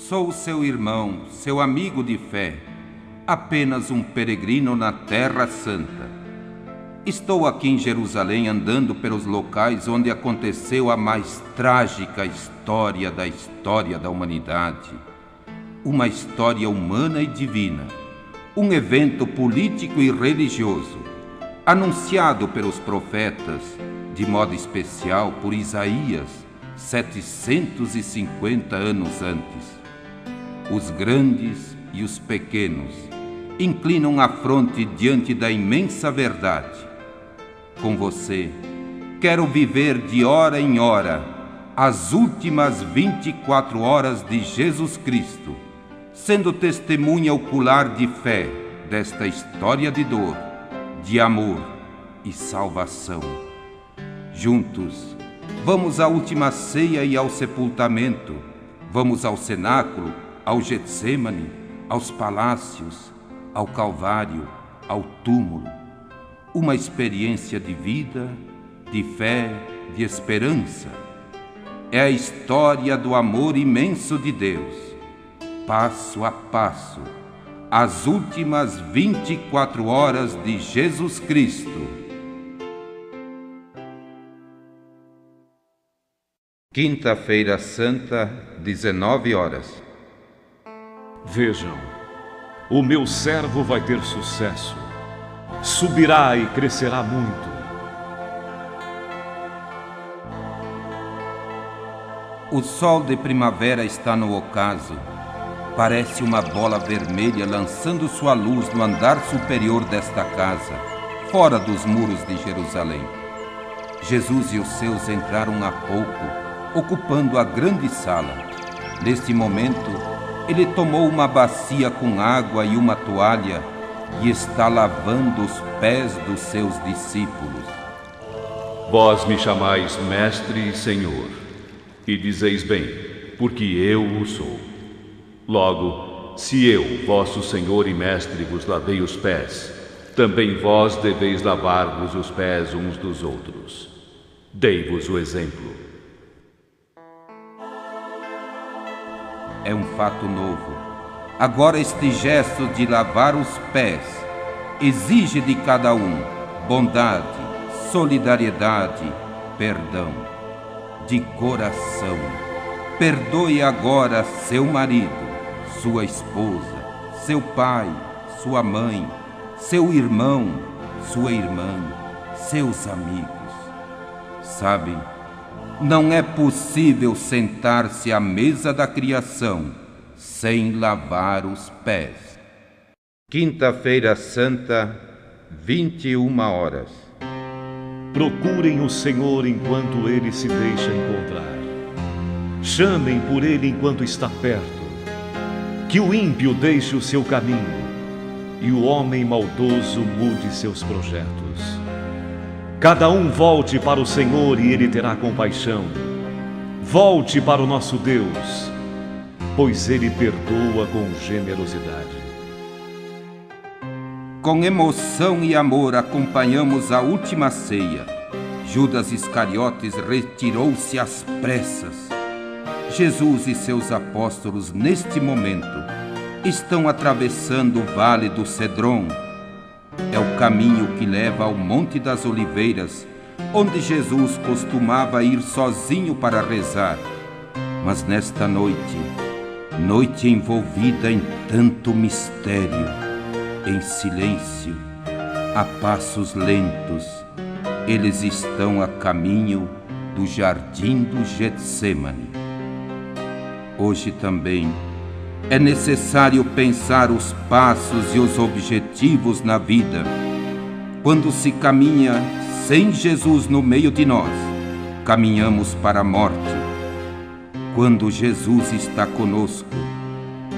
Sou seu irmão, seu amigo de fé, apenas um peregrino na Terra Santa. Estou aqui em Jerusalém andando pelos locais onde aconteceu a mais trágica história da humanidade. Uma história humana e divina, um evento político e religioso, anunciado pelos profetas, de modo especial por Isaías, 750 anos antes. Os grandes e os pequenos inclinam a fronte diante da imensa verdade. Com você, quero viver de hora em hora as últimas 24 horas de Jesus Cristo, sendo testemunha ocular de fé desta história de dor, de amor e salvação. Juntos, vamos à última ceia e ao sepultamento, vamos ao cenáculo, ao Getsêmani, aos palácios, ao Calvário, ao túmulo. Uma experiência de vida, de fé, de esperança. É a história do amor imenso de Deus, passo a passo, as últimas 24 horas de Jesus Cristo. Quinta-feira Santa, 19 horas. Vejam, o meu servo vai ter sucesso, subirá e crescerá muito. O sol de primavera está no ocaso. Parece uma bola vermelha lançando sua luz no andar superior desta casa, fora dos muros de Jerusalém. Jesus e os seus entraram há pouco, ocupando a grande sala. Neste momento, ele tomou uma bacia com água e uma toalha e está lavando os pés dos seus discípulos. Vós me chamais Mestre e Senhor, e dizeis bem, porque eu o sou. Logo, se eu, vosso Senhor e Mestre, vos lavei os pés, também vós deveis lavar-vos os pés uns dos outros. Dei-vos o exemplo. É um fato novo. Agora este gesto de lavar os pés exige de cada um bondade, solidariedade, perdão. De coração, perdoe agora seu marido, sua esposa, seu pai, sua mãe, seu irmão, sua irmã, seus amigos. Sabe, não é possível sentar-se à mesa da criação sem lavar os pés. Quinta-feira Santa, 21 horas. Procurem o Senhor enquanto Ele se deixa encontrar. Chamem por Ele enquanto está perto. Que o ímpio deixe o seu caminho e o homem maldoso mude seus projetos. Cada um volte para o Senhor e Ele terá compaixão. Volte para o nosso Deus, pois Ele perdoa com generosidade. Com emoção e amor acompanhamos a última ceia. Judas Iscariotes retirou-se às pressas. Jesus e seus apóstolos, neste momento, estão atravessando o vale do Cedron. É o caminho que leva ao Monte das Oliveiras, onde Jesus costumava ir sozinho para rezar. Mas nesta noite envolvida em tanto mistério, em silêncio, a passos lentos, eles estão a caminho do jardim do Getsêmani. Hoje também é necessário pensar os passos e os objetivos na vida. Quando se caminha sem Jesus no meio de nós, caminhamos para a morte. Quando Jesus está conosco,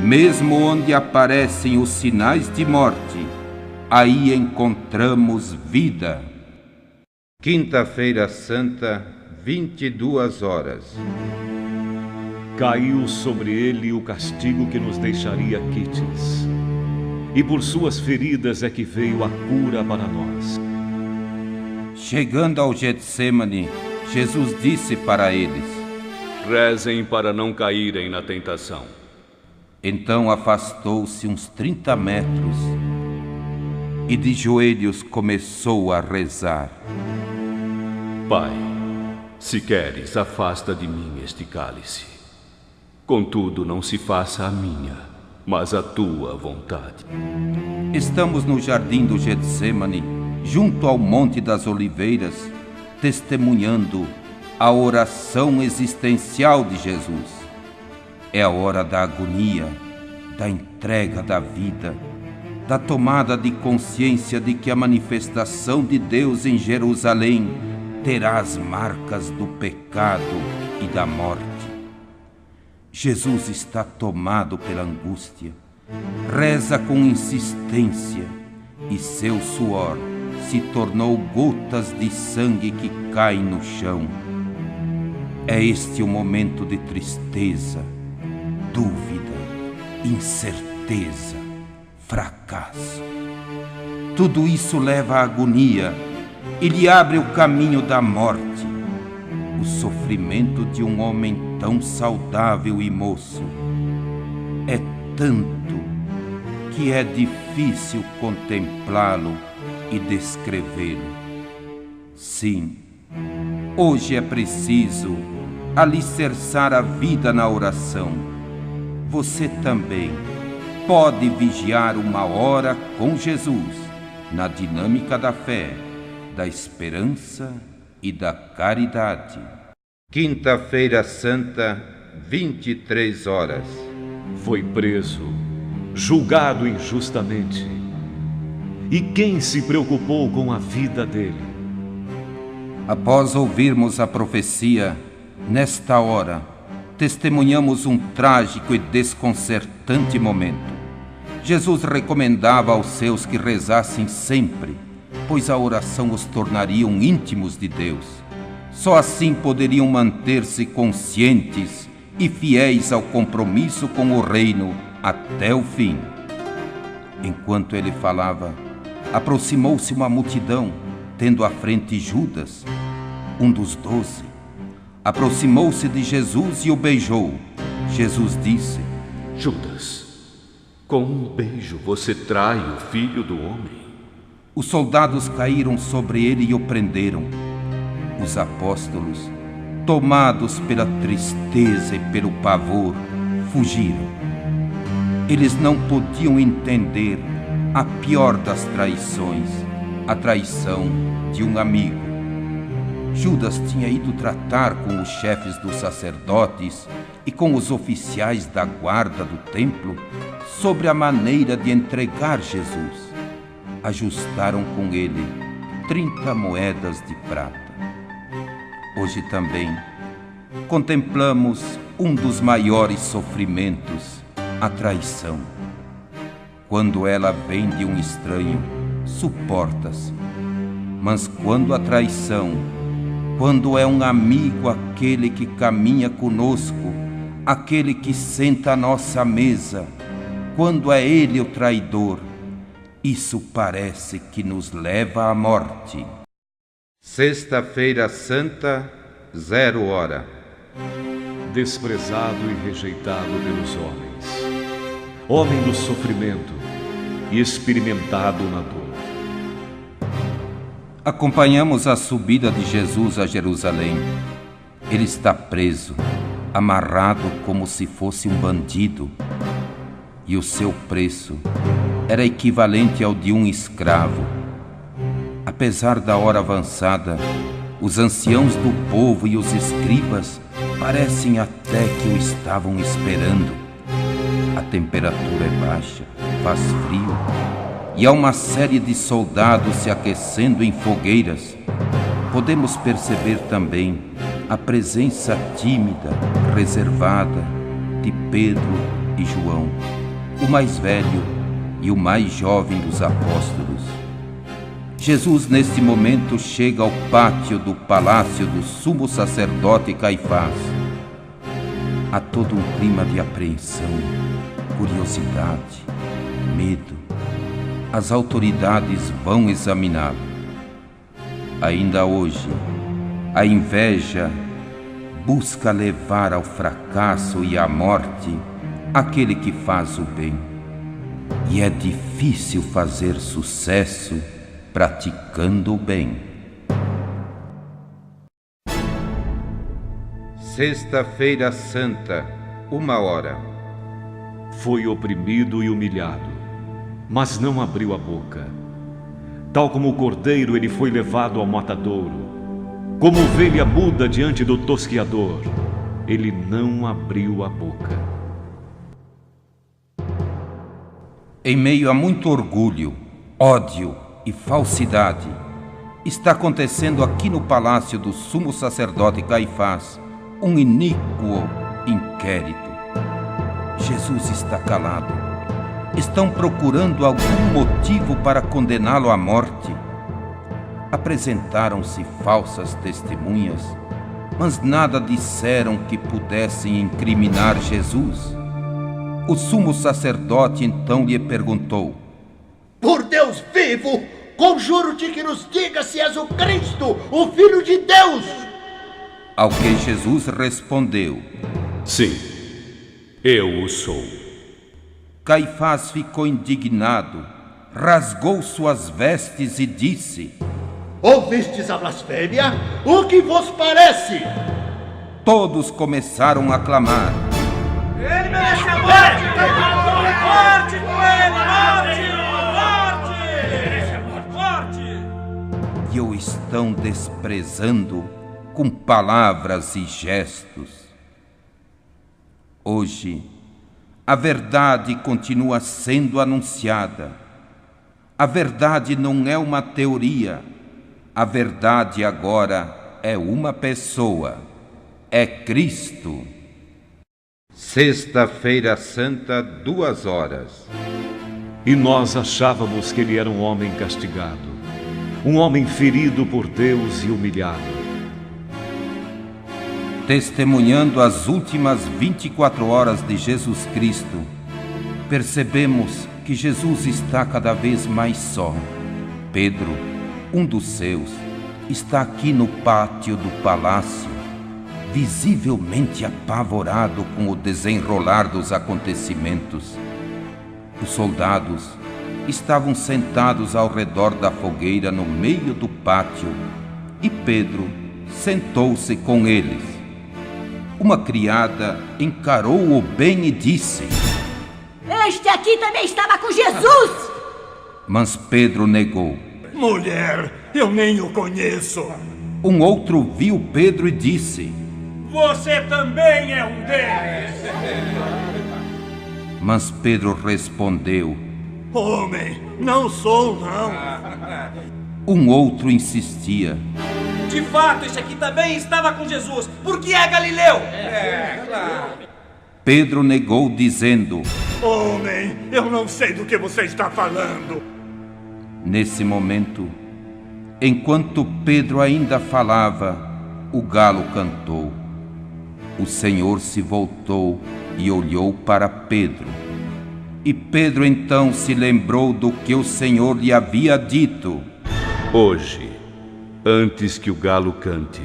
mesmo onde aparecem os sinais de morte, aí encontramos vida. Quinta-feira Santa, 22 horas. Caiu sobre ele o castigo que nos deixaria quites, e por suas feridas é que veio a cura para nós. Chegando ao Getsêmani, Jesus disse para eles: Rezem para não caírem na tentação. Então afastou-se uns 30 metros e de joelhos começou a rezar. Pai, se queres, afasta de mim este cálice. Contudo, não se faça a minha, mas a tua vontade. Estamos no jardim do Getsemane, junto ao Monte das Oliveiras, testemunhando a oração existencial de Jesus. É a hora da agonia, da entrega da vida, da tomada de consciência de que a manifestação de Deus em Jerusalém terá as marcas do pecado e da morte. Jesus está tomado pela angústia, reza com insistência e seu suor se tornou gotas de sangue que caem no chão. É este o momento de tristeza, dúvida, incerteza, fracasso. Tudo isso leva à agonia e lhe abre o caminho da morte. O sofrimento de um homem tão saudável e moço é tanto que é difícil contemplá-lo e descrevê-lo. Sim, hoje é preciso alicerçar a vida na oração. Você também pode vigiar uma hora com Jesus na dinâmica da fé, da esperança e da caridade. Quinta-feira Santa, 23 horas. Foi preso, julgado injustamente. E quem se preocupou com a vida dele? Após ouvirmos a profecia, nesta hora, testemunhamos um trágico e desconcertante momento. Jesus recomendava aos seus que rezassem sempre, pois a oração os tornaria íntimos de Deus. Só assim poderiam manter-se conscientes e fiéis ao compromisso com o reino até o fim. Enquanto ele falava, aproximou-se uma multidão, tendo à frente Judas, um dos 12. Aproximou-se de Jesus e o beijou. Jesus disse: Judas, com um beijo você trai o Filho do Homem. Os soldados caíram sobre ele e o prenderam. Os apóstolos, tomados pela tristeza e pelo pavor, fugiram. Eles não podiam entender a pior das traições, a traição de um amigo. Judas tinha ido tratar com os chefes dos sacerdotes e com os oficiais da guarda do templo sobre a maneira de entregar Jesus. Ajustaram com ele 30 moedas de prata. Hoje também contemplamos um dos maiores sofrimentos, a traição. Quando ela vem de um estranho, suporta-se. Mas quando a traição, quando é um amigo aquele que caminha conosco, aquele que senta à nossa mesa, quando é ele o traidor, isso parece que nos leva à morte. Sexta-feira Santa, 0 hora. Desprezado e rejeitado pelos homens, homem do sofrimento e experimentado na dor. Acompanhamos a subida de Jesus a Jerusalém. Ele está preso, amarrado como se fosse um bandido, e o seu preço era equivalente ao de um escravo. Apesar da hora avançada, os anciãos do povo e os escribas parecem até que o estavam esperando. A temperatura é baixa, faz frio, e há uma série de soldados se aquecendo em fogueiras. Podemos perceber também a presença tímida, reservada de Pedro e João, o mais velho e o mais jovem dos apóstolos. Jesus, neste momento, chega ao pátio do palácio do sumo sacerdote Caifás. Há todo um clima de apreensão, curiosidade, medo. As autoridades vão examiná-lo. Ainda hoje, a inveja busca levar ao fracasso e à morte aquele que faz o bem. E é difícil fazer sucesso praticando o bem. Sexta-feira Santa, 1h. Foi oprimido e humilhado, mas não abriu a boca. Tal como o cordeiro, ele foi levado ao matadouro. Como ovelha muda diante do tosqueador, ele não abriu a boca. Em meio a muito orgulho, ódio e falsidade, está acontecendo aqui no palácio do sumo sacerdote Caifás um iníquo inquérito. Jesus está calado. Estão procurando algum motivo para condená-lo à morte. Apresentaram-se falsas testemunhas, mas nada disseram que pudessem incriminar Jesus. O sumo sacerdote então lhe perguntou: Por Deus vivo, conjuro-te que nos diga se és o Cristo, o Filho de Deus. Ao que Jesus respondeu: Sim, eu o sou. Caifás ficou indignado, rasgou suas vestes e disse: Ouvistes a blasfêmia? O que vos parece? Todos começaram a clamar: Ele merece a morte! Morte com ele! Morte! E o estão desprezando com palavras e gestos. Hoje, a verdade continua sendo anunciada. A verdade não é uma teoria. A verdade agora é uma pessoa. É Cristo. Sexta-feira Santa, 2h. E nós achávamos que ele era um homem castigado, um homem ferido por Deus e humilhado. Testemunhando as últimas 24 horas de Jesus Cristo, percebemos que Jesus está cada vez mais só. Pedro, um dos seus, está aqui no pátio do palácio, visivelmente apavorado com o desenrolar dos acontecimentos. Os soldados estavam sentados ao redor da fogueira no meio do pátio e Pedro sentou-se com eles. Uma criada encarou-o bem e disse: Este aqui também estava com Jesus! Mas Pedro negou. Mulher, eu nem o conheço. Um outro viu Pedro e disse: Você também é um deles! Mas Pedro respondeu: Homem, não sou não. Um outro insistia: De fato, este aqui também estava com Jesus, porque é Galileu! Pedro negou, dizendo: Homem, eu não sei do que você está falando. Nesse momento, enquanto Pedro ainda falava, o galo cantou. O Senhor se voltou e olhou para Pedro. E Pedro então se lembrou do que o Senhor lhe havia dito: Hoje, antes que o galo cante,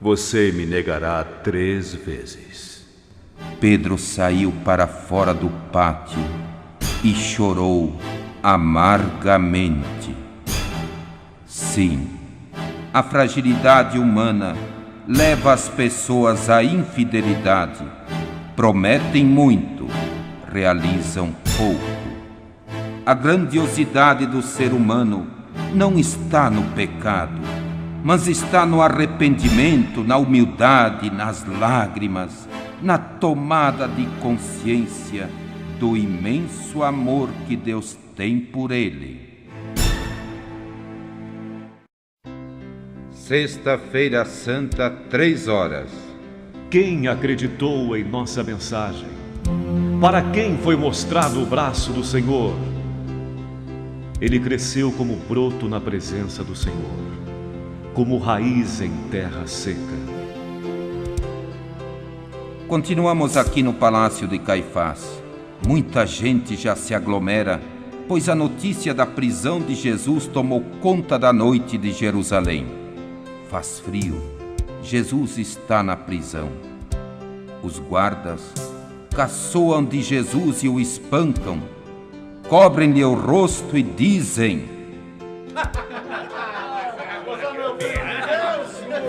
você me negará 3 vezes. Pedro saiu para fora do pátio e chorou amargamente. Sim, a fragilidade humana leva as pessoas à infidelidade. Prometem muito, realizam pouco. A grandiosidade do ser humano não está no pecado, mas está no arrependimento, na humildade, nas lágrimas, na tomada de consciência do imenso amor que Deus tem por ele. Sexta-feira Santa, 3h. Quem acreditou em nossa mensagem? Para quem foi mostrado o braço do Senhor? Ele cresceu como broto na presença do Senhor, como raiz em terra seca. Continuamos aqui no palácio de Caifás. Muita gente já se aglomera, pois a notícia da prisão de Jesus tomou conta da noite de Jerusalém. Faz frio. Jesus está na prisão. Os guardas caçoam de Jesus e o espancam, cobrem-lhe o rosto e dizem: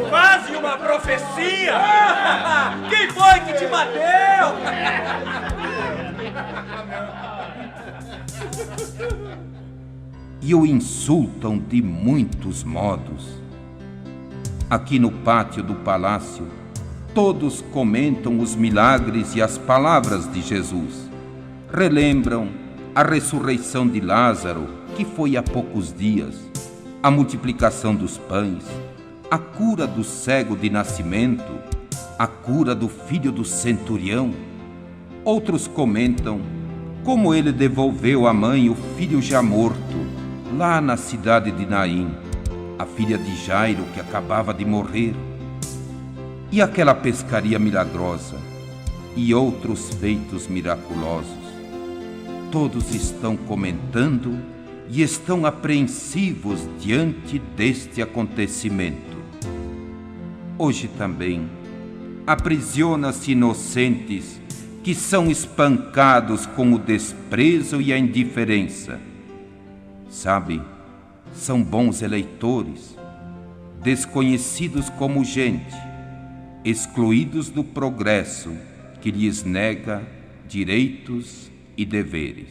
Quase uma profecia! Quem foi que te bateu? E o insultam de muitos modos. Aqui no pátio do palácio, todos comentam os milagres e as palavras de Jesus. Relembram a ressurreição de Lázaro, que foi há poucos dias, a multiplicação dos pães, a cura do cego de nascimento, a cura do filho do centurião. Outros comentam como ele devolveu à mãe o filho já morto, lá na cidade de Naim, a filha de Jairo que acabava de morrer, e aquela pescaria milagrosa, e outros feitos miraculosos. Todos estão comentando e estão apreensivos diante deste acontecimento. Hoje também aprisiona-se inocentes que são espancados com o desprezo e a indiferença. Sabe, são bons eleitores, desconhecidos como gente, excluídos do progresso que lhes nega direitos e deveres.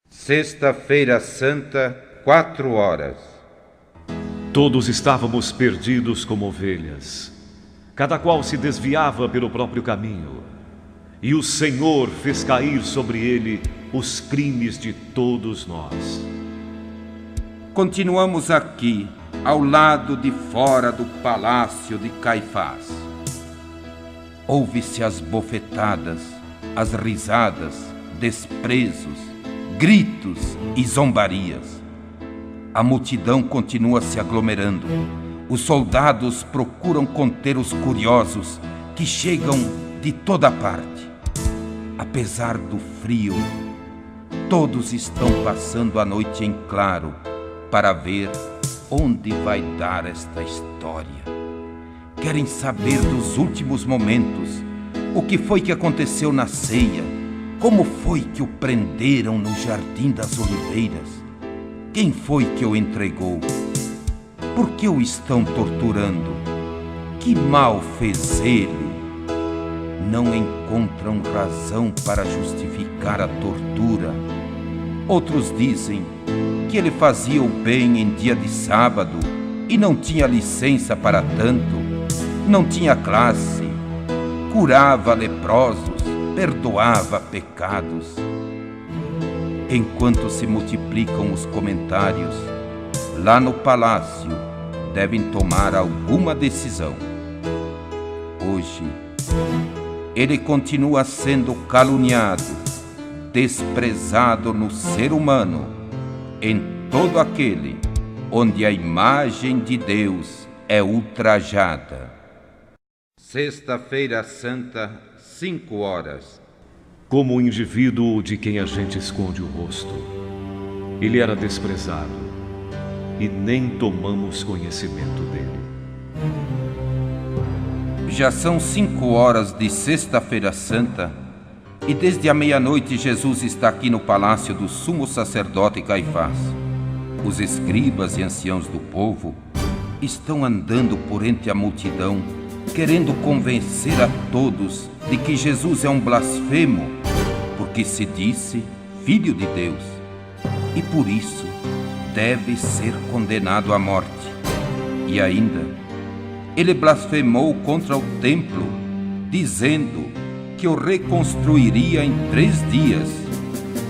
Sexta-feira Santa, 4 horas. Todos estávamos perdidos como ovelhas. Cada qual se desviava pelo próprio caminho. E o Senhor fez cair sobre ele os crimes de todos nós. Continuamos aqui, ao lado de fora do palácio de Caifás. Ouve-se as bofetadas, as risadas, desprezos, gritos e zombarias. A multidão continua se aglomerando. Os soldados procuram conter os curiosos que chegam de toda parte. Apesar do frio, todos estão passando a noite em claro para ver onde vai dar esta história. Querem saber dos últimos momentos, o que foi que aconteceu na ceia, como foi que o prenderam no Jardim das Oliveiras, quem foi que o entregou, por que o estão torturando, que mal fez ele. Não encontram razão para justificar a tortura. Outros dizem que ele fazia o bem em dia de sábado e não tinha licença para tanto, não tinha classe, curava leprosos, perdoava pecados. Enquanto se multiplicam os comentários, lá no palácio devem tomar alguma decisão. Hoje, ele continua sendo caluniado, desprezado no ser humano, em todo aquele onde a imagem de Deus é ultrajada. Sexta-feira Santa, 5 horas. Como o indivíduo de quem a gente esconde o rosto, ele era desprezado e nem tomamos conhecimento dele. Já são 5 horas de Sexta-feira Santa e desde a meia-noite Jesus está aqui no palácio do sumo sacerdote Caifás. Os escribas e anciãos do povo estão andando por entre a multidão, querendo convencer a todos de que Jesus é um blasfemo, porque se disse Filho de Deus, e por isso deve ser condenado à morte. E ainda, ele blasfemou contra o templo, dizendo que o reconstruiria em 3 dias,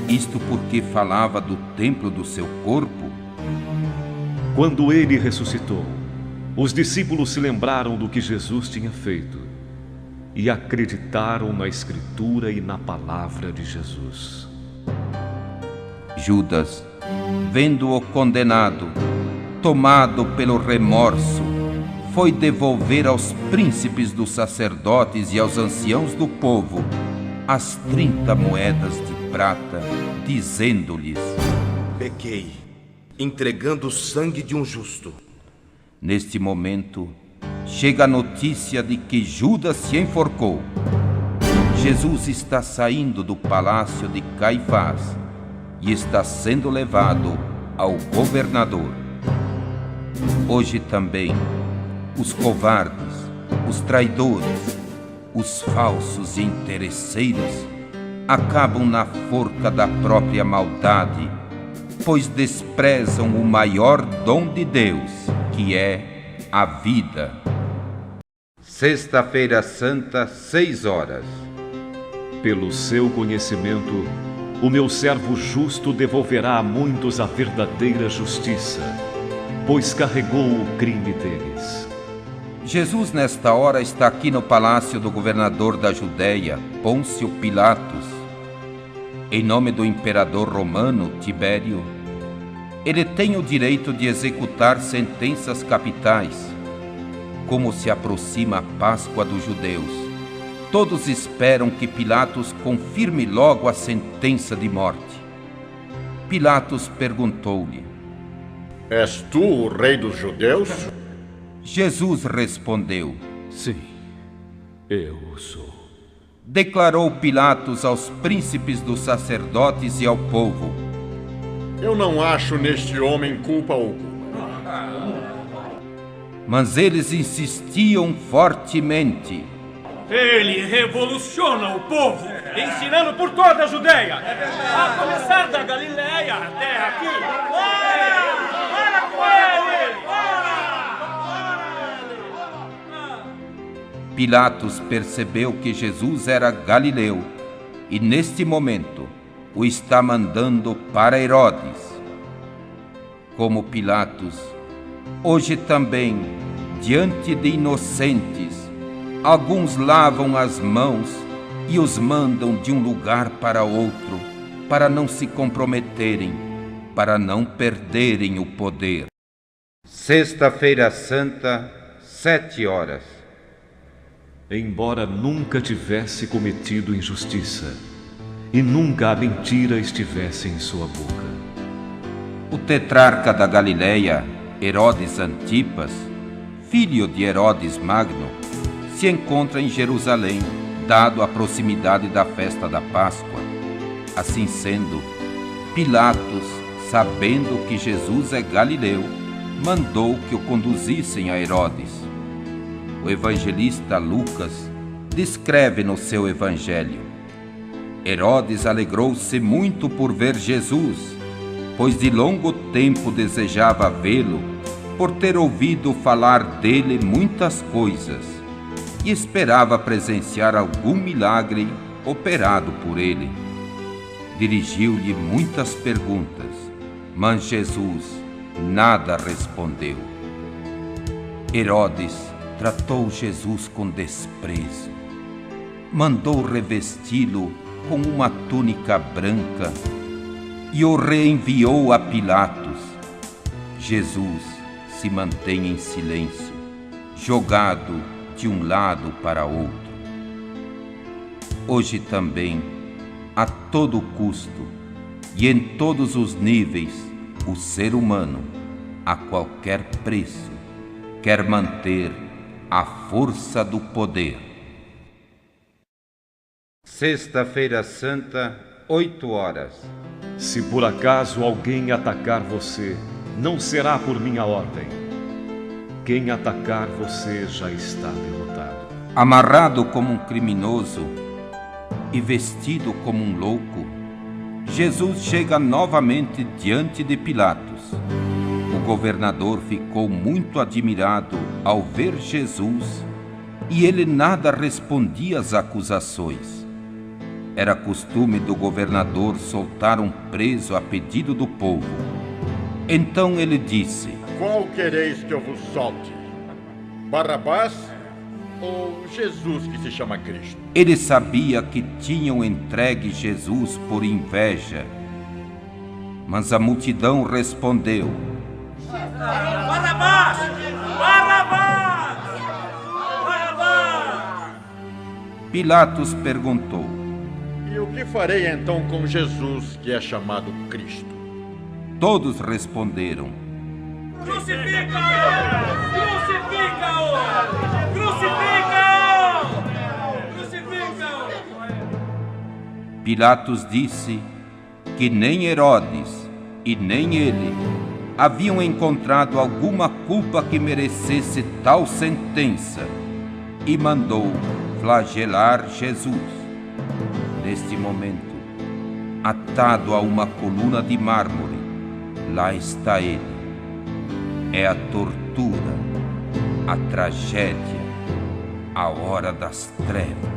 isto porque falava do templo do seu corpo. Quando ele ressuscitou, os discípulos se lembraram do que Jesus tinha feito e acreditaram na Escritura e na palavra de Jesus. Judas, vendo-o condenado, tomado pelo remorso, foi devolver aos príncipes dos sacerdotes e aos anciãos do povo as 30 moedas de prata, dizendo-lhes: Pequei, entregando o sangue de um justo. Neste momento, chega a notícia de que Judas se enforcou. Jesus está saindo do palácio de Caifás e está sendo levado ao governador. Hoje também, os covardes, os traidores, os falsos e interesseiros acabam na forca da própria maldade, pois desprezam o maior dom de Deus, que é a vida. Sexta-feira Santa, 6h. Pelo seu conhecimento, o meu servo justo devolverá a muitos a verdadeira justiça, pois carregou o crime deles. Jesus, nesta hora, está aqui no palácio do governador da Judéia, Pôncio Pilatos. Em nome do imperador romano, Tibério, ele tem o direito de executar sentenças capitais. Como se aproxima a Páscoa dos judeus, todos esperam que Pilatos confirme logo a sentença de morte. Pilatos perguntou-lhe: És tu o rei dos judeus? Jesus respondeu: Sim, eu sou. Declarou Pilatos aos príncipes dos sacerdotes e ao povo: Eu não acho neste homem culpa alguma. Mas eles insistiam fortemente. Ele revoluciona o povo, ensinando por toda a Judéia, a começar da Galileia até aqui. Para com ele! Pilatos percebeu que Jesus era galileu e, neste momento, o está mandando para Herodes. Como Pilatos, hoje também, diante de inocentes, alguns lavam as mãos e os mandam de um lugar para outro, para não se comprometerem, para não perderem o poder. Sexta-feira Santa, 7h. Embora nunca tivesse cometido injustiça, e nunca a mentira estivesse em sua boca. O tetrarca da Galileia, Herodes Antipas, filho de Herodes Magno, se encontra em Jerusalém, dado a proximidade da festa da Páscoa. Assim sendo, Pilatos, sabendo que Jesus é galileu, mandou que o conduzissem a Herodes. O evangelista Lucas descreve no seu evangelho: Herodes alegrou-se muito por ver Jesus, pois de longo tempo desejava vê-lo, por ter ouvido falar dele muitas coisas, e esperava presenciar algum milagre operado por ele. Dirigiu-lhe muitas perguntas, mas Jesus nada respondeu. Herodes tratou Jesus com desprezo. Mandou revesti-lo com uma túnica branca e o reenviou a Pilatos. Jesus se mantém em silêncio, jogado de um lado para outro. Hoje também, a todo custo e em todos os níveis, o ser humano, a qualquer preço, quer manter a força do poder. Sexta-feira Santa, 8h. Se por acaso alguém atacar você, não será por minha ordem. Quem atacar você já está derrotado. Amarrado como um criminoso e vestido como um louco, Jesus chega novamente diante de Pilatos. O governador ficou muito admirado ao ver Jesus e ele nada respondia às acusações. Era costume do governador soltar um preso a pedido do povo. Então ele disse: Qual quereis que eu vos solte? Barrabás ou Jesus que se chama Cristo? Ele sabia que tinham entregue Jesus por inveja. Mas a multidão respondeu: Barrabás! Barrabás! Barrabás! Pilatos perguntou: E o que farei então com Jesus que é chamado Cristo? Todos responderam: Crucifica-o! Crucifica-o! Crucifica-o! Crucifica-o! Pilatos disse que nem Herodes e nem ele haviam encontrado alguma culpa que merecesse tal sentença e mandou flagelar Jesus. Neste momento, atado a uma coluna de mármore, lá está ele. É a tortura, a tragédia, a hora das trevas.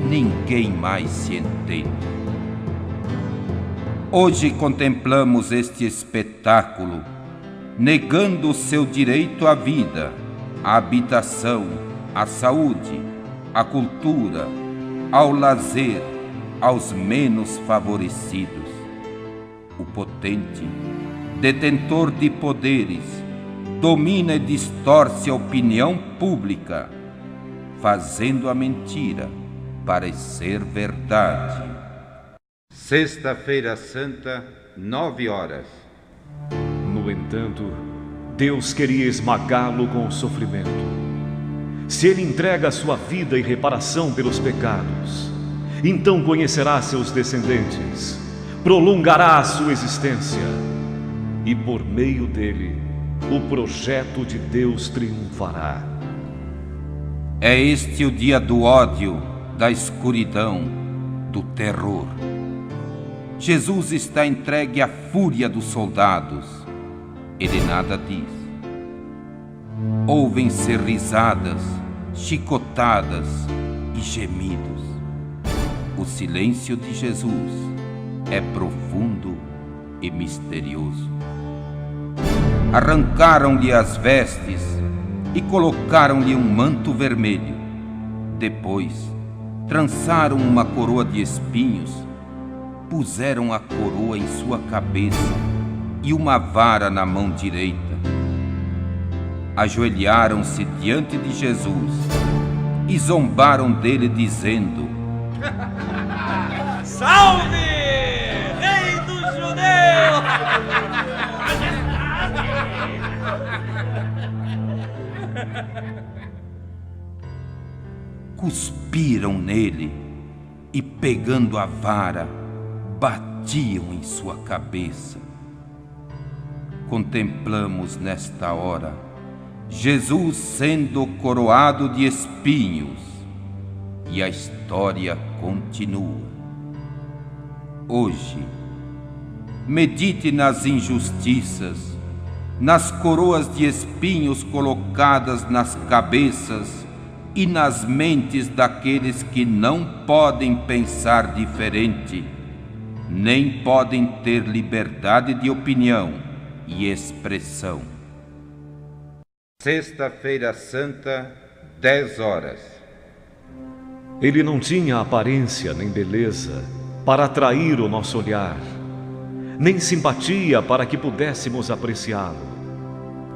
Ninguém mais se entende. Hoje contemplamos este espetáculo, negando o seu direito à vida, à habitação, à saúde, à cultura, ao lazer, aos menos favorecidos. O potente, detentor de poderes, domina e distorce a opinião pública, fazendo a mentira parecer verdade. Sexta-feira Santa, 9 horas. No entanto, Deus queria esmagá-lo com o sofrimento. Se ele entrega a sua vida em reparação pelos pecados, então conhecerá seus descendentes, prolongará a sua existência, e por meio dele, o projeto de Deus triunfará. É este o dia do ódio, da escuridão, do terror. Jesus está entregue à fúria dos soldados. Ele nada diz. Ouvem-se risadas, chicotadas e gemidos. O silêncio de Jesus é profundo e misterioso. Arrancaram-lhe as vestes e colocaram-lhe um manto vermelho. Depois, trançaram uma coroa de espinhos, puseram a coroa em sua cabeça e uma vara na mão direita. Ajoelharam-se diante de Jesus e zombaram dele, dizendo: Salve, Rei dos Judeus! Cuspiram nele e, pegando a vara, batiam em sua cabeça. Contemplamos nesta hora Jesus sendo coroado de espinhos, e a história continua. Hoje, medite nas injustiças, nas coroas de espinhos colocadas nas cabeças e nas mentes daqueles que não podem pensar diferente, nem podem ter liberdade de opinião e expressão. Sexta-feira Santa, 10 horas. Ele não tinha aparência nem beleza para atrair o nosso olhar, nem simpatia para que pudéssemos apreciá-lo.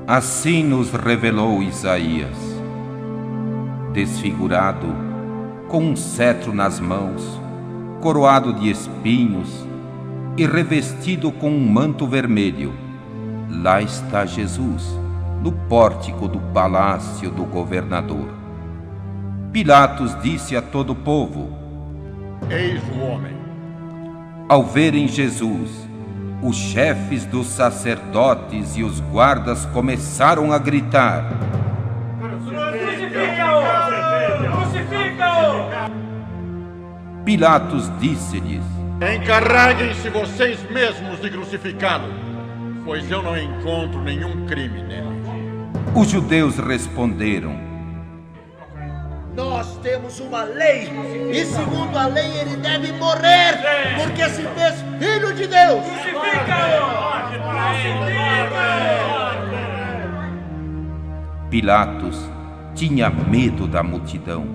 Assim nos revelou Isaías. Desfigurado, com um cetro nas mãos, coroado de espinhos e revestido com um manto vermelho, lá está Jesus, no pórtico do palácio do governador. Pilatos disse a todo o povo: Eis o homem. Ao verem Jesus, os chefes dos sacerdotes e os guardas começaram a gritar: Crucifica-o! Crucifica-o! Pilatos disse-lhes: Encarreguem-se vocês mesmos de crucificá-lo, pois eu não encontro nenhum crime nele. Os judeus responderam: Nós temos uma lei, e segundo a lei ele deve morrer, porque se fez filho de Deus. Pilatos tinha medo da multidão.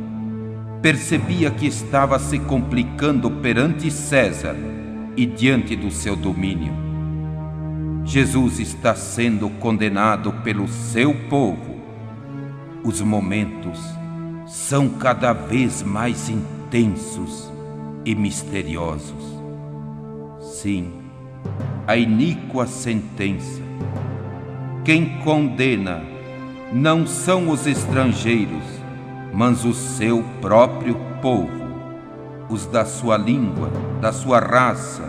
Percebia que estava se complicando perante César e diante do seu domínio. Jesus está sendo condenado pelo seu povo. Os momentos são cada vez mais intensos e misteriosos. Sim, a iníqua sentença. Quem condena não são os estrangeiros, mas o seu próprio povo, os da sua língua, da sua raça,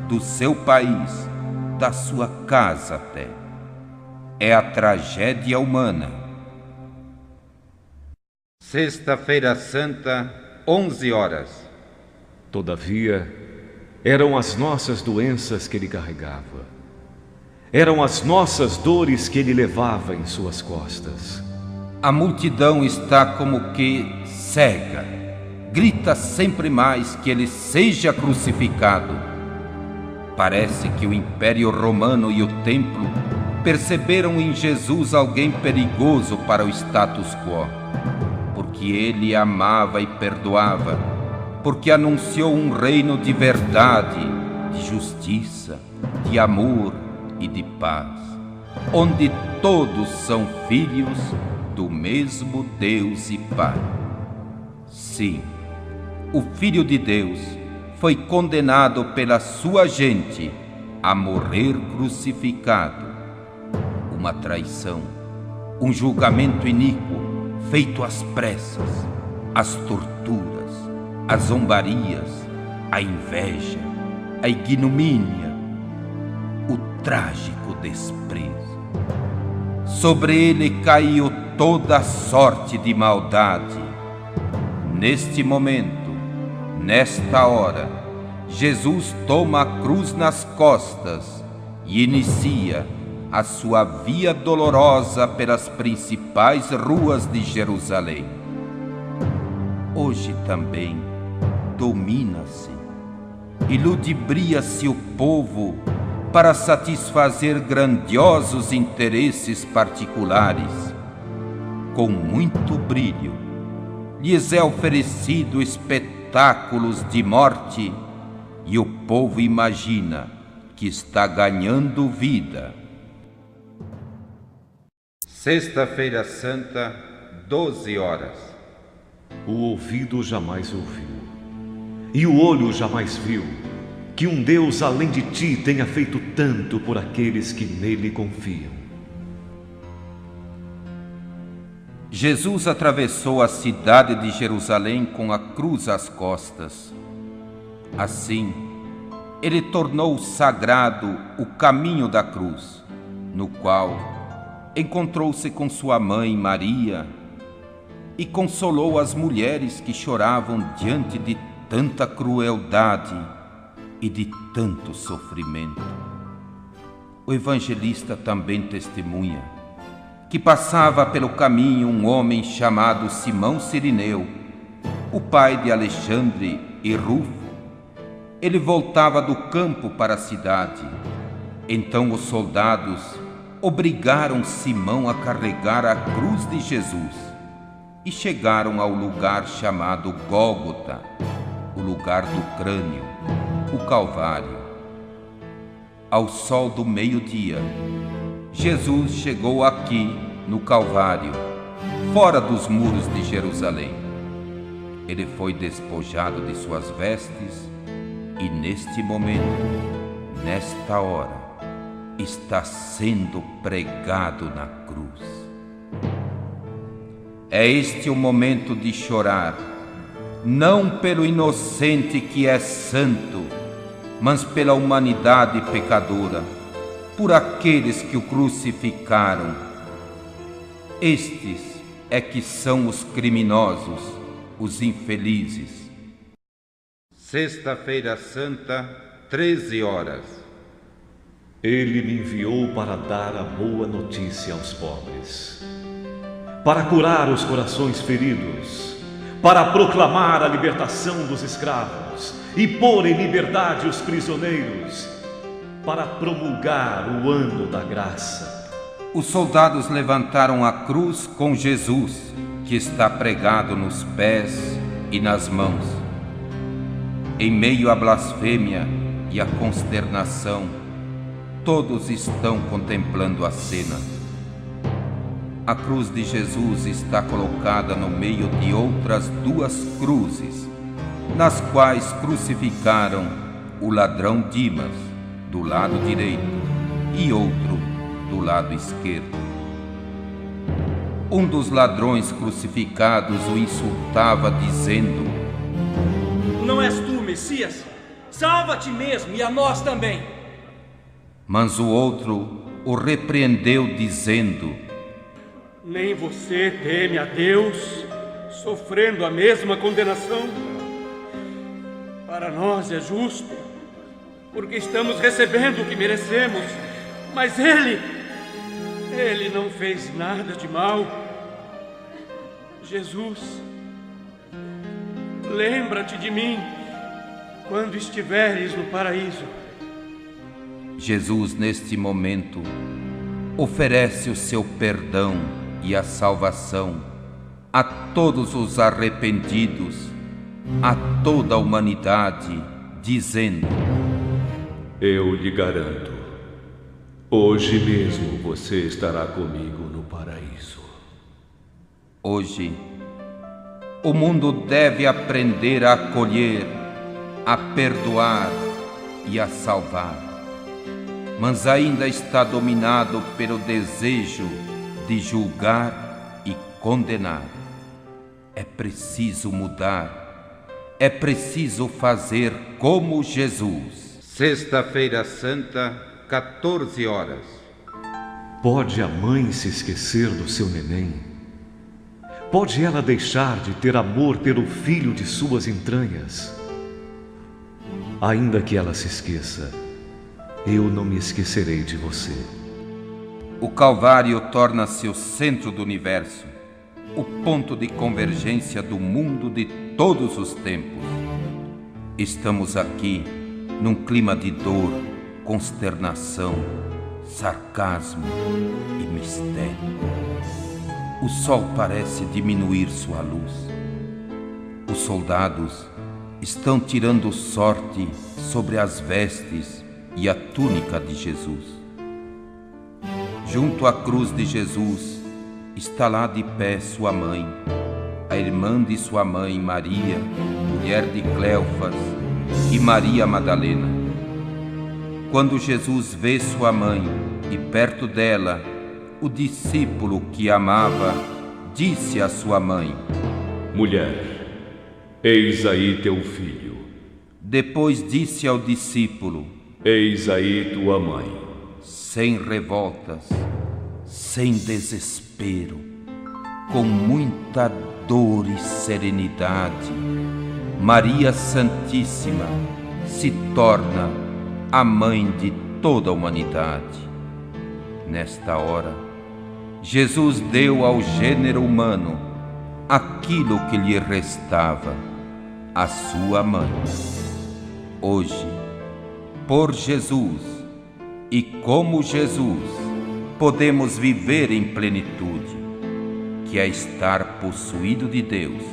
do seu país, da sua casa até. É a tragédia humana. Sexta-feira Santa, 11 horas. Todavia, eram as nossas doenças que ele carregava. Eram as nossas dores que ele levava em suas costas. A multidão está como que cega. Grita sempre mais que ele seja crucificado. Parece que o Império Romano e o Templo perceberam em Jesus alguém perigoso para o status quo, porque ele amava e perdoava, porque anunciou um reino de verdade, de justiça, de amor e de paz, onde todos são filhos do mesmo Deus e Pai. Sim, o Filho de Deus foi condenado pela sua gente a morrer crucificado. Uma traição, um julgamento iníquo feito às pressas, as torturas, as zombarias, a inveja, a ignomínia, o trágico desprezo. Sobre ele caiu toda a sorte de maldade. Neste momento, nesta hora, Jesus toma a cruz nas costas e inicia a sua via dolorosa pelas principais ruas de Jerusalém. Hoje também domina-se e ludibria-se o povo para satisfazer grandiosos interesses particulares. Com muito brilho, lhes é oferecido espetáculos de morte e o povo imagina que está ganhando vida. Sexta-feira Santa, 12 horas. O ouvido jamais ouviu, e o olho jamais viu, que um Deus além de ti tenha feito tanto por aqueles que nele confiam. Jesus atravessou a cidade de Jerusalém com a cruz às costas. Assim, ele tornou sagrado o caminho da cruz, no qual encontrou-se com sua mãe Maria e consolou as mulheres que choravam diante de tanta crueldade e de tanto sofrimento. O evangelista também testemunha que passava pelo caminho um homem chamado Simão Cirineu, o pai de Alexandre e Rufo. Ele voltava do campo para a cidade. Então os soldados obrigaram Simão a carregar a cruz de Jesus e chegaram ao lugar chamado Gólgota, o lugar do crânio, o Calvário. Ao sol do meio-dia, Jesus chegou aqui no Calvário, fora dos muros de Jerusalém. Ele foi despojado de suas vestes e neste momento, nesta hora, está sendo pregado na cruz. É este o momento de chorar, não pelo inocente que é santo, mas pela humanidade pecadora, por aqueles que o crucificaram. Estes é que são os criminosos, os infelizes. Sexta-feira Santa, 13 horas. Ele me enviou para dar a boa notícia aos pobres, para curar os corações feridos, para proclamar a libertação dos escravos e pôr em liberdade os prisioneiros, para promulgar o ano da graça. Os soldados levantaram a cruz com Jesus, que está pregado nos pés e nas mãos. Em meio à blasfêmia e à consternação, todos estão contemplando a cena. A cruz de Jesus está colocada no meio de outras duas cruzes, nas quais crucificaram o ladrão Dimas, do lado direito, e outro do lado esquerdo. Um dos ladrões crucificados o insultava, dizendo: Não és tu, Messias? Salva a ti mesmo e a nós também. Mas o outro o repreendeu, dizendo: Nem você teme a Deus, sofrendo a mesma condenação? Para nós é justo, porque estamos recebendo o que merecemos, mas ele não fez nada de mal. Jesus, lembra-te de mim quando estiveres no paraíso. Jesus, neste momento, oferece o seu perdão e a salvação a todos os arrependidos, a toda a humanidade, dizendo: Eu lhe garanto, hoje mesmo você estará comigo no paraíso. Hoje, o mundo deve aprender a acolher, a perdoar e a salvar. Mas ainda está dominado pelo desejo de julgar e condenar. É preciso mudar, é preciso fazer como Jesus. Sexta-feira Santa, 14 horas. Pode a mãe se esquecer do seu neném? Pode ela deixar de ter amor pelo filho de suas entranhas? Ainda que ela se esqueça, eu não me esquecerei de você. O Calvário torna-se o centro do universo, o ponto de convergência do mundo de todos os tempos. Estamos aqui num clima de dor, consternação, sarcasmo e mistério. O sol parece diminuir sua luz. Os soldados estão tirando sorte sobre as vestes e a túnica de Jesus. Junto à cruz de Jesus está lá de pé sua mãe, a irmã de sua mãe Maria, mulher de Cleofas, e Maria Madalena. Quando Jesus vê sua mãe e perto dela o discípulo que amava, disse à sua mãe: Mulher, eis aí teu filho. Depois disse ao discípulo: Eis aí tua mãe. Sem revoltas, sem desespero, com muita dor e serenidade, Maria Santíssima se torna a mãe de toda a humanidade. Nesta hora, Jesus deu ao gênero humano aquilo que lhe restava, a sua mãe. Hoje, por Jesus e como Jesus, podemos viver em plenitude, que é estar possuído de Deus,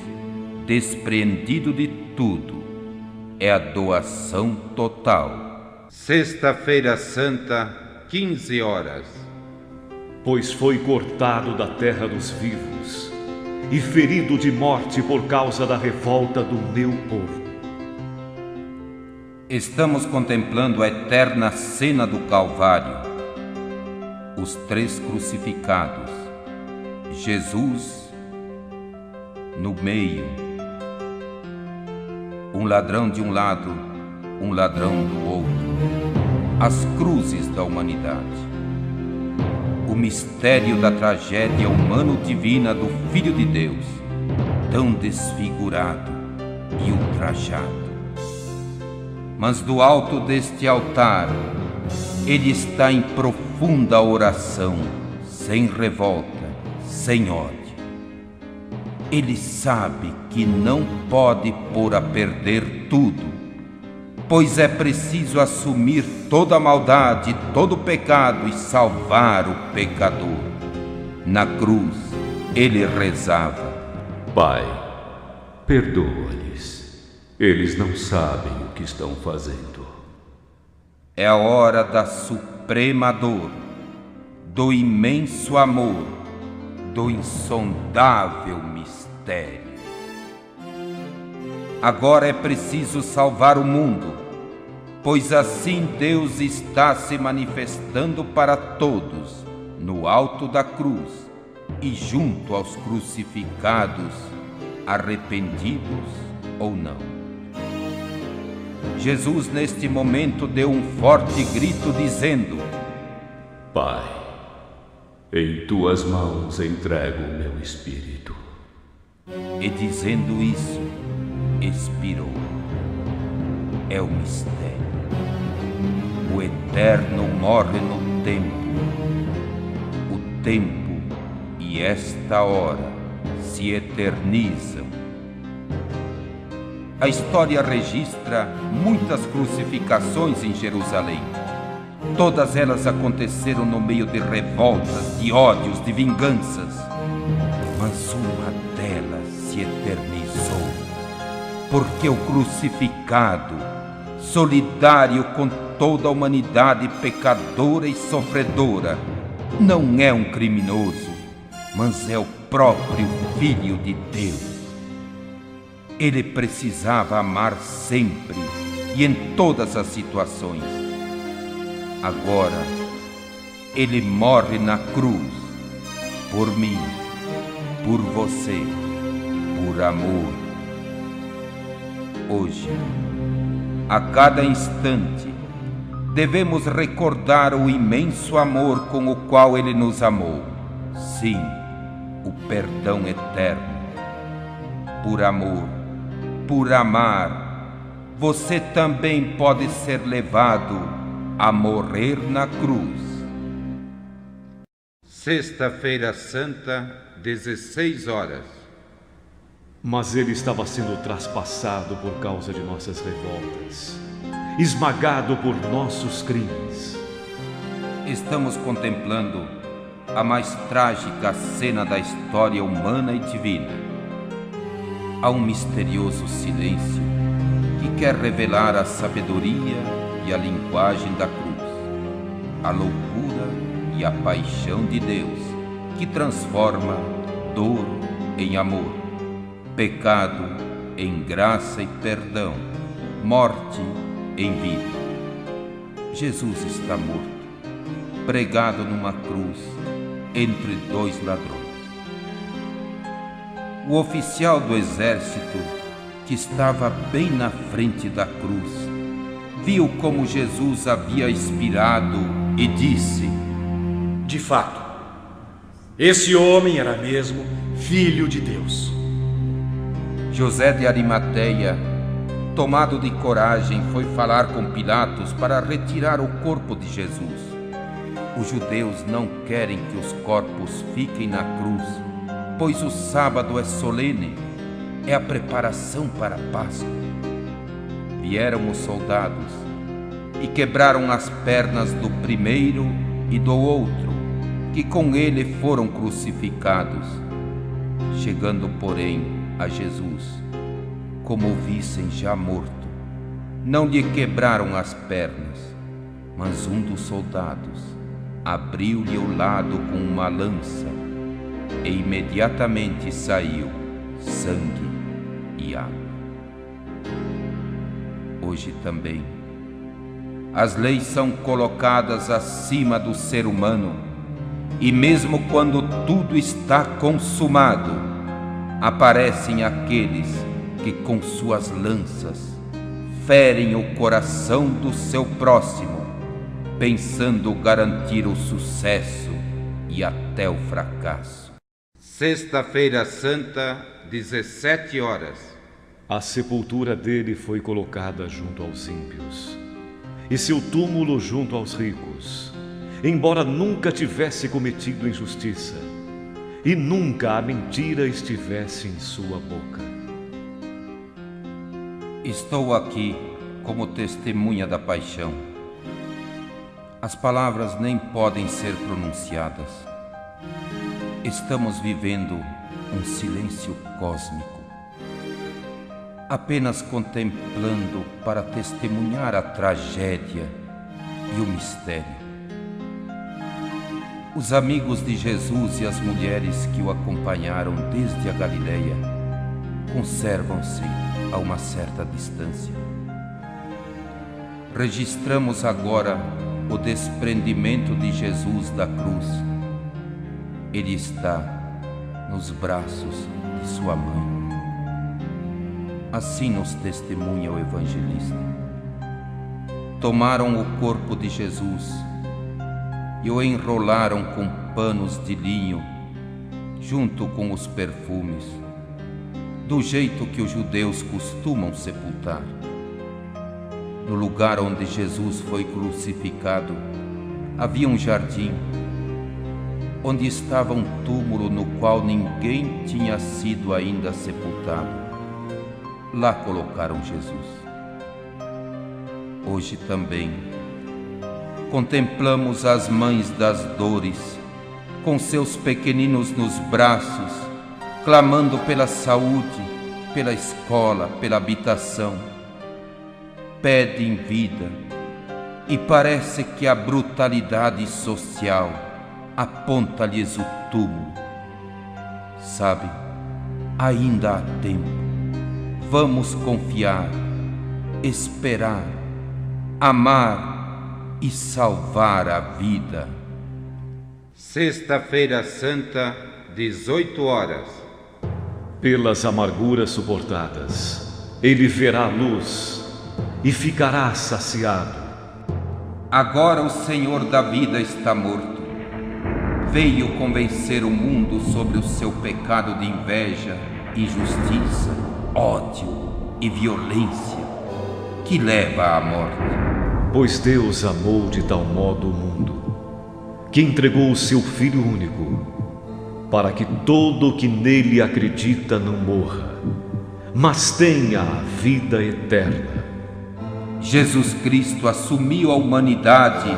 despreendido de tudo, é a doação total. Sexta-feira Santa, 15 horas. Pois foi cortado da terra dos vivos e ferido de morte por causa da revolta do meu povo. Estamos contemplando a eterna cena do Calvário. Os três crucificados, Jesus no meio, um ladrão de um lado, um ladrão do outro, as cruzes da humanidade. O mistério da tragédia humano-divina do Filho de Deus, tão desfigurado e ultrajado. Mas do alto deste altar, ele está em profunda oração, sem revolta, sem ódio. Ele sabe que não pode pôr a perder tudo, pois é preciso assumir toda a maldade, todo o pecado e salvar o pecador. Na cruz, ele rezava: Pai, perdoa-lhes. Eles não sabem o que estão fazendo. É a hora da suprema dor, do imenso amor, do insondável mistério. Agora é preciso salvar o mundo, pois assim Deus está se manifestando para todos, no alto da cruz e junto aos crucificados, arrependidos ou não. Jesus, neste momento, deu um forte grito, dizendo: Pai, em tuas mãos entrego o meu espírito. E dizendo isso, expirou. É o mistério. O eterno morre no tempo. O tempo e esta hora se eternizam. A história registra muitas crucificações em Jerusalém. Todas elas aconteceram no meio de revoltas, de ódios, de vinganças. Mas uma delas se eternizou, porque o crucificado, solidário com toda a humanidade pecadora e sofredora, não é um criminoso, mas é o próprio Filho de Deus. Ele precisava amar sempre e em todas as situações. Agora, ele morre na cruz, por mim, por você, por amor. Hoje, a cada instante, devemos recordar o imenso amor com o qual ele nos amou. Sim, o perdão eterno. Por amor, por amar, você também pode ser levado a morrer na cruz. Sexta-feira Santa, 16 horas. Mas ele estava sendo traspassado por causa de nossas revoltas, esmagado por nossos crimes. Estamos contemplando a mais trágica cena da história humana e divina. Há um misterioso silêncio que quer revelar a sabedoria e a linguagem da cruz, a loucura e a paixão de Deus, que transforma dor em amor, pecado em graça e perdão, morte em vida. Jesus está morto, pregado numa cruz entre dois ladrões. O oficial do exército, que estava bem na frente da cruz, viu como Jesus havia expirado e disse: De fato, esse homem era mesmo Filho de Deus. José de Arimateia, tomado de coragem, foi falar com Pilatos para retirar o corpo de Jesus. Os judeus não querem que os corpos fiquem na cruz, pois o sábado é solene, é a preparação para a Páscoa. Vieram os soldados e quebraram as pernas do primeiro e do outro, que com ele foram crucificados. Chegando, porém, a Jesus, como o vissem já morto, não lhe quebraram as pernas, mas um dos soldados abriu-lhe o lado com uma lança, e imediatamente saiu sangue e água. Hoje também, as leis são colocadas acima do ser humano, e mesmo quando tudo está consumado, aparecem aqueles que com suas lanças ferem o coração do seu próximo, pensando garantir o sucesso e até o fracasso. Sexta-feira Santa, 17 horas. A sepultura dele foi colocada junto aos ímpios, e seu túmulo junto aos ricos, embora nunca tivesse cometido injustiça, e nunca a mentira estivesse em sua boca. Estou aqui como testemunha da paixão. As palavras nem podem ser pronunciadas. Estamos vivendo um silêncio cósmico, apenas contemplando para testemunhar a tragédia e o mistério. Os amigos de Jesus e as mulheres que o acompanharam desde a Galileia conservam-se a uma certa distância. Registramos agora o desprendimento de Jesus da cruz. Ele está nos braços de sua mãe. Assim nos testemunha o evangelista. tomaram o corpo de Jesus e o enrolaram com panos de linho, junto com os perfumes, do jeito que os judeus costumam sepultar. No lugar onde Jesus foi crucificado, havia um jardim, onde estava um túmulo no qual ninguém tinha sido ainda sepultado. Lá colocaram Jesus. Hoje também contemplamos as mães das dores, com seus pequeninos nos braços, clamando pela saúde, pela escola, pela habitação. Pedem vida, e parece que a brutalidade social aponta-lhes o túmulo. Sabe, ainda há tempo. Vamos confiar, esperar, amar e salvar a vida. Sexta-feira Santa, 18 horas. Pelas amarguras suportadas, ele verá a luz e ficará saciado. Agora o Senhor da vida está morto. Veio convencer o mundo sobre o seu pecado de inveja, injustiça, ódio e violência que leva à morte. Pois Deus amou de tal modo o mundo, que entregou o seu Filho único, para que todo o que nele acredita não morra, mas tenha a vida eterna. Jesus Cristo assumiu a humanidade,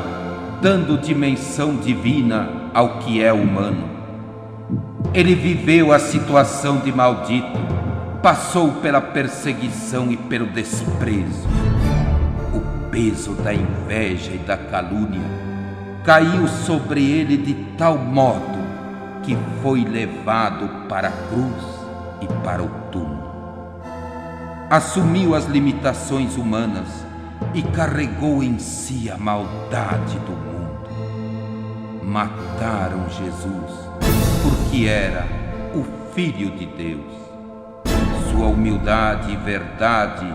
dando dimensão divina ao que é humano. Ele viveu a situação de maldito, passou pela perseguição e pelo desprezo. O peso da inveja e da calúnia caiu sobre ele de tal modo que foi levado para a cruz e para o túmulo. Assumiu as limitações humanas e carregou em si a maldade do mundo. Mataram Jesus porque era o Filho de Deus. Sua humildade e verdade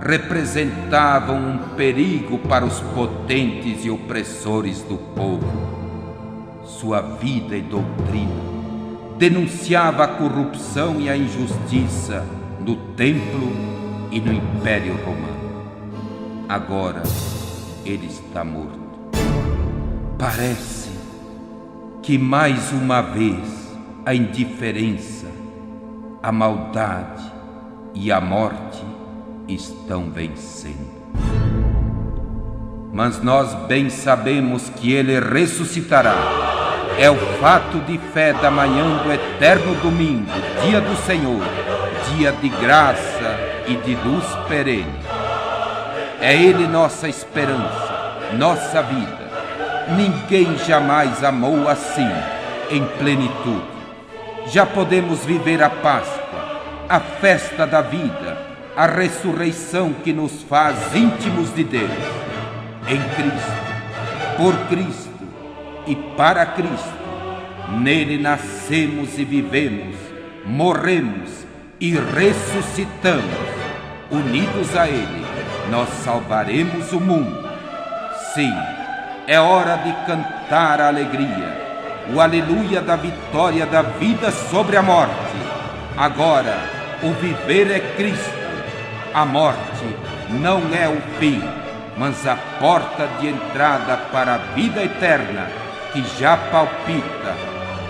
representavam um perigo para os potentes e opressores do povo. Sua vida e doutrina denunciava a corrupção e a injustiça no templo e no Império Romano. Agora ele está morto. Parece que mais uma vez a indiferença, a maldade e a morte estão vencendo. Mas nós bem sabemos que ele ressuscitará. É o fato de fé da manhã do eterno domingo, dia do Senhor, dia de graça e de luz perene. É ele nossa esperança, nossa vida. Ninguém jamais amou assim, em plenitude. Já podemos viver a Páscoa, a festa da vida, a ressurreição que nos faz íntimos de Deus. Em Cristo, por Cristo e para Cristo, nele nascemos e vivemos, morremos e ressuscitamos. Unidos a ele, nós salvaremos o mundo. Sim, é hora de cantar a alegria, o aleluia da vitória da vida sobre a morte. Agora, o viver é Cristo. A morte não é o fim, mas a porta de entrada para a vida eterna que já palpita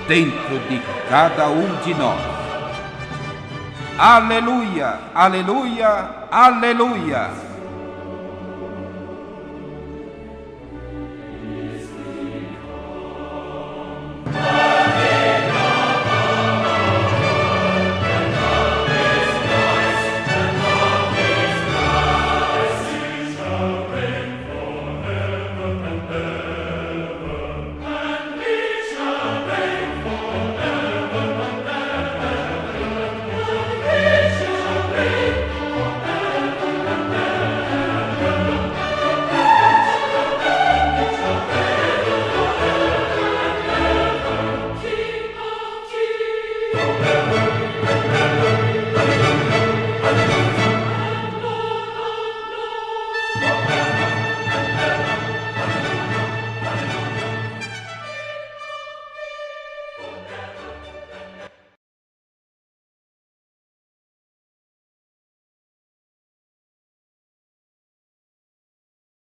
dentro de cada um de nós. Aleluia, aleluia, aleluia!